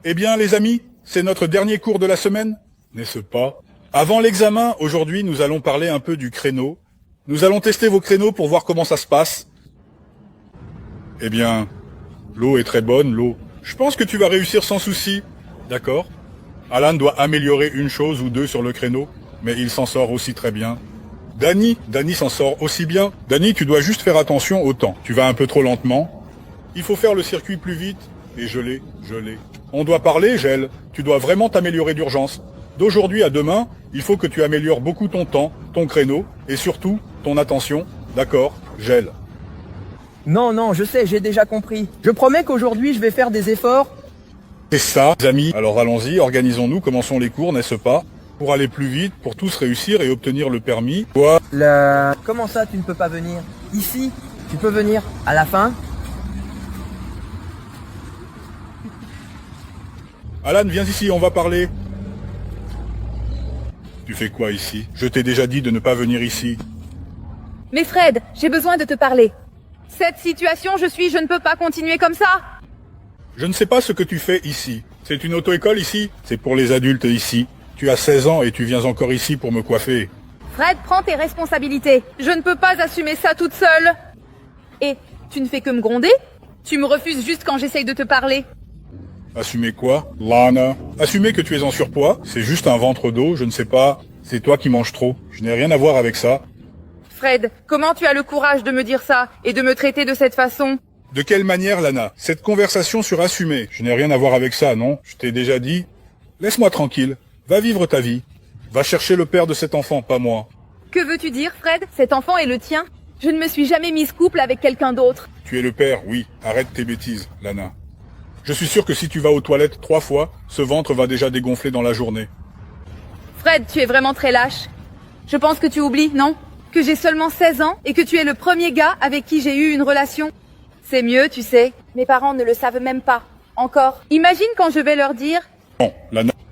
Eh bien, les amis, c'est notre dernier cours de la semaine, n'est-ce pas? Avant l'examen, aujourd'hui, nous allons parler un peu du créneau. Nous allons tester vos créneaux pour voir comment ça se passe. Eh bien, l'eau est très bonne, l'eau. Je pense que tu vas réussir sans souci. D'accord? Alan doit améliorer une chose ou deux sur le créneau, mais il s'en sort aussi très bien. Danny s'en sort aussi bien. Danny, tu dois juste faire attention au temps. Tu vas un peu trop lentement. Il faut faire le circuit plus vite. Et je l'ai. On doit parler, Gel. Tu dois vraiment t'améliorer d'urgence. D'aujourd'hui à demain, il faut que tu améliores beaucoup ton temps, ton créneau, et surtout, ton attention. D'accord, Gel. Non, je sais, j'ai déjà compris. Je promets qu'aujourd'hui, je vais faire des efforts. C'est ça, les amis. Alors allons-y, organisons-nous, commençons les cours, n'est-ce pas? Pour aller plus vite, pour tous réussir et obtenir le permis. Quoi? Comment ça, tu ne peux pas venir? Ici, tu peux venir. À la fin? Alan, viens ici, on va parler. Tu fais quoi ici? Je t'ai déjà dit de ne pas venir ici. Mais Fred, j'ai besoin de te parler. Cette situation, je ne peux pas continuer comme ça. Je ne sais pas ce que tu fais ici. C'est une auto-école ici? C'est pour les adultes ici. Tu as 16 ans et tu viens encore ici pour me coiffer. Fred, prends tes responsabilités. Je ne peux pas assumer ça toute seule. Et tu ne fais que me gronder? Tu me refuses juste quand j'essaye de te parler. Assumer quoi, Lana? Assumer que tu es en surpoids? C'est juste un ventre d'eau, je ne sais pas. C'est toi qui manges trop. Je n'ai rien à voir avec ça. Fred, comment tu as le courage de me dire ça et de me traiter de cette façon? De quelle manière, Lana? Cette conversation sur assumer, je n'ai rien à voir avec ça, non? Je t'ai déjà dit. Laisse-moi tranquille. Va vivre ta vie. Va chercher le père de cet enfant, pas moi. Que veux-tu dire, Fred? Cet enfant est le tien? Je ne me suis jamais mise couple avec quelqu'un d'autre. Tu es le père, oui. Arrête tes bêtises, Lana. Je suis sûr que si tu vas aux toilettes 3 fois, ce ventre va déjà dégonfler dans la journée. Fred, tu es vraiment très lâche. Je pense que tu oublies, non? Que j'ai seulement 16 ans et que tu es le premier gars avec qui j'ai eu une relation. C'est mieux, tu sais. Mes parents ne le savent même pas. Encore. Imagine quand je vais leur dire...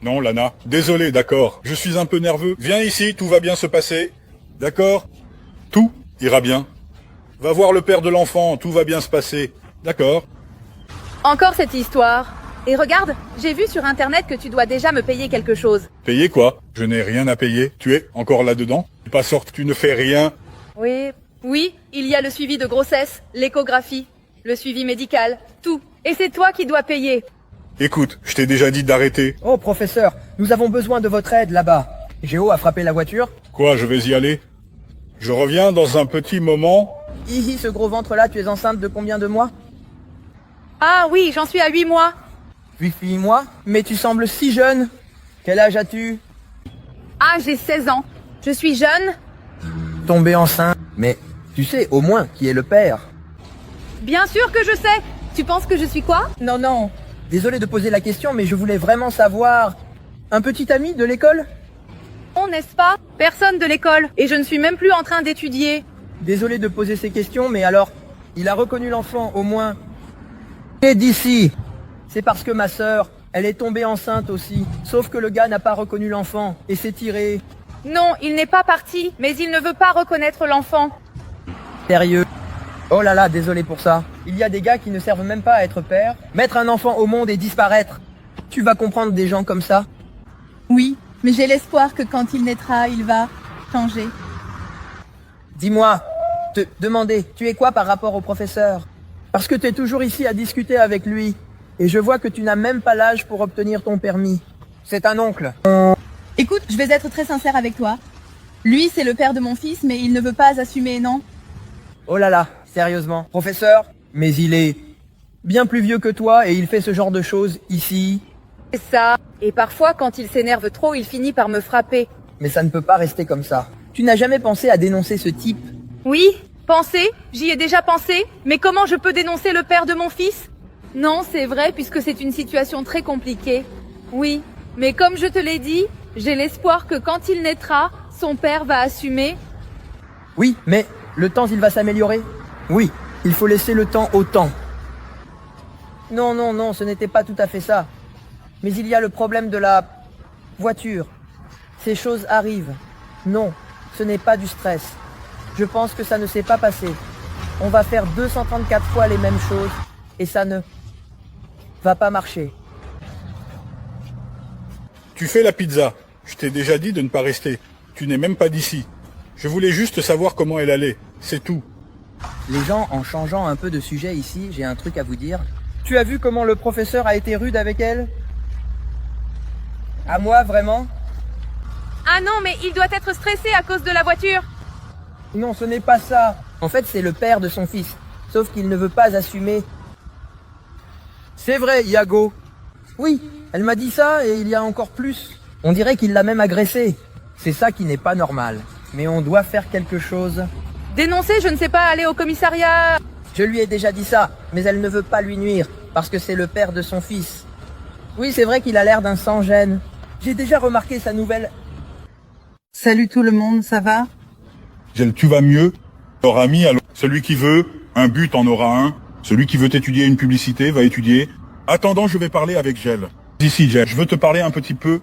Non, Lana. Désolé, d'accord. Je suis un peu nerveux. Viens ici, tout va bien se passer. D'accord? Tout ira bien. Va voir le père de l'enfant, tout va bien se passer. D'accord? Encore cette histoire. Et regarde, j'ai vu sur internet que tu dois déjà me payer quelque chose. Payer quoi? Je n'ai rien à payer. Tu es encore là-dedans? Pas sorte, tu ne fais rien. Oui, il y a le suivi de grossesse, l'échographie, le suivi médical, tout. Et c'est toi qui dois payer. Écoute, je t'ai déjà dit d'arrêter. Oh, professeur, nous avons besoin de votre aide là-bas. Géo a frappé la voiture. Quoi, je vais y aller? Je reviens dans un petit moment. Hihi, ce gros ventre-là, tu es enceinte de combien de mois? Ah oui, j'en suis à 8 mois. 8 mois? Mais tu sembles si jeune. Quel âge as-tu? Ah, j'ai 16 ans. Je suis jeune. Tombée enceinte. Mais tu sais au moins qui est le père. Bien sûr que je sais. Tu penses que je suis quoi? Non. Désolé de poser la question, mais je voulais vraiment savoir... Un petit ami de l'école? Non, n'est-ce pas? Personne de l'école. Et je ne suis même plus en train d'étudier. Désolé de poser ces questions, mais alors... Il a reconnu l'enfant, au moins... Et d'ici. C'est parce que ma sœur, elle est tombée enceinte aussi. Sauf que le gars n'a pas reconnu l'enfant et s'est tiré. Non, il n'est pas parti, mais il ne veut pas reconnaître l'enfant. Sérieux? Oh là là, désolé pour ça. Il y a des gars qui ne servent même pas à être pères. Mettre un enfant au monde et disparaître. Tu vas comprendre des gens comme ça? Oui, mais j'ai l'espoir que quand il naîtra, il va changer. Dis-moi, te demander, tu es quoi par rapport au professeur? Parce que tu es toujours ici à discuter avec lui. Et je vois que tu n'as même pas l'âge pour obtenir ton permis. C'est un oncle. Écoute, je vais être très sincère avec toi. Lui, c'est le père de mon fils, mais il ne veut pas assumer, non? Oh là là, sérieusement. Professeur? Mais il est bien plus vieux que toi et il fait ce genre de choses ici. C'est ça. Et parfois, quand il s'énerve trop, il finit par me frapper. Mais ça ne peut pas rester comme ça. Tu n'as jamais pensé à dénoncer ce type? Oui, penser? J'y ai déjà pensé. Mais comment je peux dénoncer le père de mon fils? Non, c'est vrai, puisque c'est une situation très compliquée. Oui, mais comme je te l'ai dit, j'ai l'espoir que quand il naîtra, son père va assumer. Oui, mais le temps, il va s'améliorer. Oui, il faut laisser le temps au temps. Non, ce n'était pas tout à fait ça. Mais il y a le problème de la voiture. Ces choses arrivent. Non, ce n'est pas du stress. Je pense que ça ne s'est pas passé. On va faire 234 fois les mêmes choses et ça ne va pas marcher. Tu fais la pizza. Je t'ai déjà dit de ne pas rester. Tu n'es même pas d'ici. Je voulais juste savoir comment elle allait. C'est tout. Les gens, en changeant un peu de sujet ici, j'ai un truc à vous dire. Tu as vu comment le professeur a été rude avec elle? À moi, vraiment? Ah non, mais il doit être stressé à cause de la voiture. Non, ce n'est pas ça. En fait, c'est le père de son fils. Sauf qu'il ne veut pas assumer. C'est vrai, Iago. Oui, elle m'a dit ça et il y a encore plus. On dirait qu'il l'a même agressé. C'est ça qui n'est pas normal. Mais on doit faire quelque chose. Dénoncer, je ne sais pas, aller au commissariat. Je lui ai déjà dit ça, mais elle ne veut pas lui nuire, parce que c'est le père de son fils. Oui, c'est vrai qu'il a l'air d'un sans-gêne. J'ai déjà remarqué sa nouvelle... Salut tout le monde, ça va? Gel, tu vas mieux? T'auras mis alors. Celui qui veut un but en aura un. Celui qui veut étudier une publicité va étudier. Attendant, je vais parler avec Gel. Ici, Gel, je veux te parler un petit peu.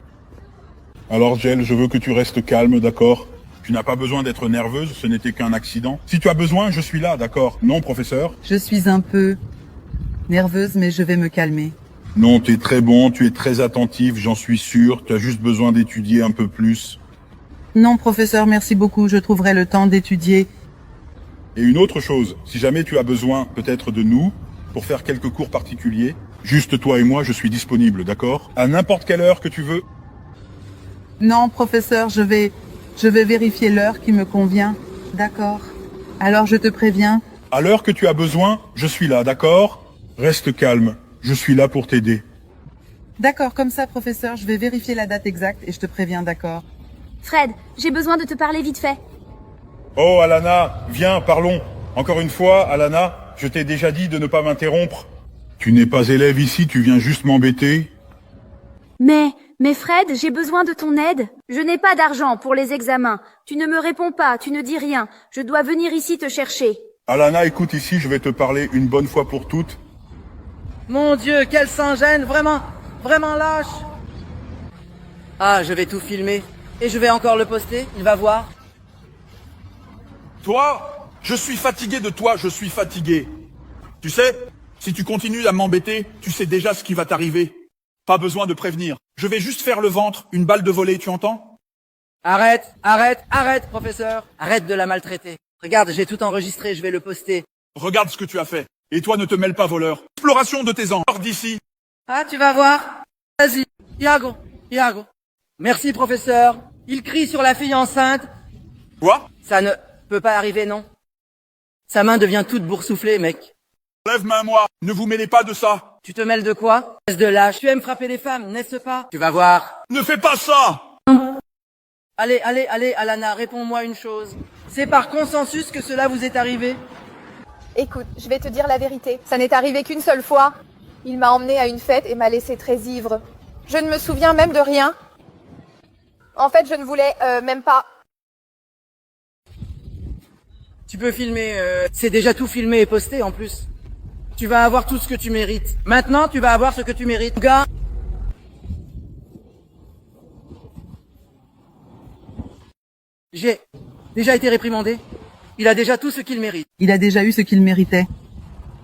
Alors, Gel, je veux que tu restes calme, d'accord? Tu n'as pas besoin d'être nerveuse, ce n'était qu'un accident. Si tu as besoin, je suis là, d'accord? Non, professeur? Je suis un peu nerveuse, mais je vais me calmer. Non, tu es très bon, tu es très attentif, j'en suis sûr. Tu as juste besoin d'étudier un peu plus. Non, professeur, merci beaucoup, je trouverai le temps d'étudier. Et une autre chose, si jamais tu as besoin peut-être de nous pour faire quelques cours particuliers, juste toi et moi, je suis disponible, d'accord? À n'importe quelle heure que tu veux. Non, professeur, je vais vérifier l'heure qui me convient. D'accord. Alors je te préviens. À l'heure que tu as besoin, je suis là, d'accord? Reste calme, je suis là pour t'aider. D'accord, comme ça, professeur, je vais vérifier la date exacte et je te préviens, d'accord? Fred, j'ai besoin de te parler vite fait. Oh, Alana, viens, parlons. Encore une fois, Alana, je t'ai déjà dit de ne pas m'interrompre. Tu n'es pas élève ici, tu viens juste m'embêter. Mais Fred, j'ai besoin de ton aide. Je n'ai pas d'argent pour les examens. Tu ne me réponds pas, tu ne dis rien. Je dois venir ici te chercher. Alana, écoute ici, je vais te parler une bonne fois pour toutes. Mon Dieu, quel sans-gêne, vraiment lâche. Ah, je vais tout filmer. Et je vais encore le poster, il va voir. Toi, je suis fatigué de toi, je suis fatigué. Tu sais, si tu continues à m'embêter, tu sais déjà ce qui va t'arriver. Pas besoin de prévenir. Je vais juste faire le ventre, une balle de volée, tu entends? Arrête, professeur. Arrête de la maltraiter. Regarde, j'ai tout enregistré, je vais le poster. Regarde ce que tu as fait. Et toi, ne te mêle pas, voleur. Exploration de tes ans. Hors d'ici. Ah, tu vas voir. Vas-y, Iago. Merci, professeur. Il crie sur la fille enceinte. Quoi? Ça ne peut pas arriver, non? Sa main devient toute boursouflée, mec. Lève main moi. Ne vous mêlez pas de ça. Tu te mêles de quoi? Espèce de lâche. Tu aimes frapper les femmes, n'est-ce pas? Tu vas voir. Ne fais pas ça. Allez, Alana, réponds-moi une chose. C'est par consensus que cela vous est arrivé? Écoute, je vais te dire la vérité. Ça n'est arrivé qu'une seule fois. Il m'a emmené à une fête et m'a laissé très ivre. Je ne me souviens même de rien. En fait, je ne voulais même pas. Tu peux filmer, c'est déjà tout filmé et posté en plus. Tu vas avoir tout ce que tu mérites. Maintenant, tu vas avoir ce que tu mérites. Gars. J'ai déjà été réprimandé. Il a déjà tout ce qu'il mérite. Il a déjà eu ce qu'il méritait.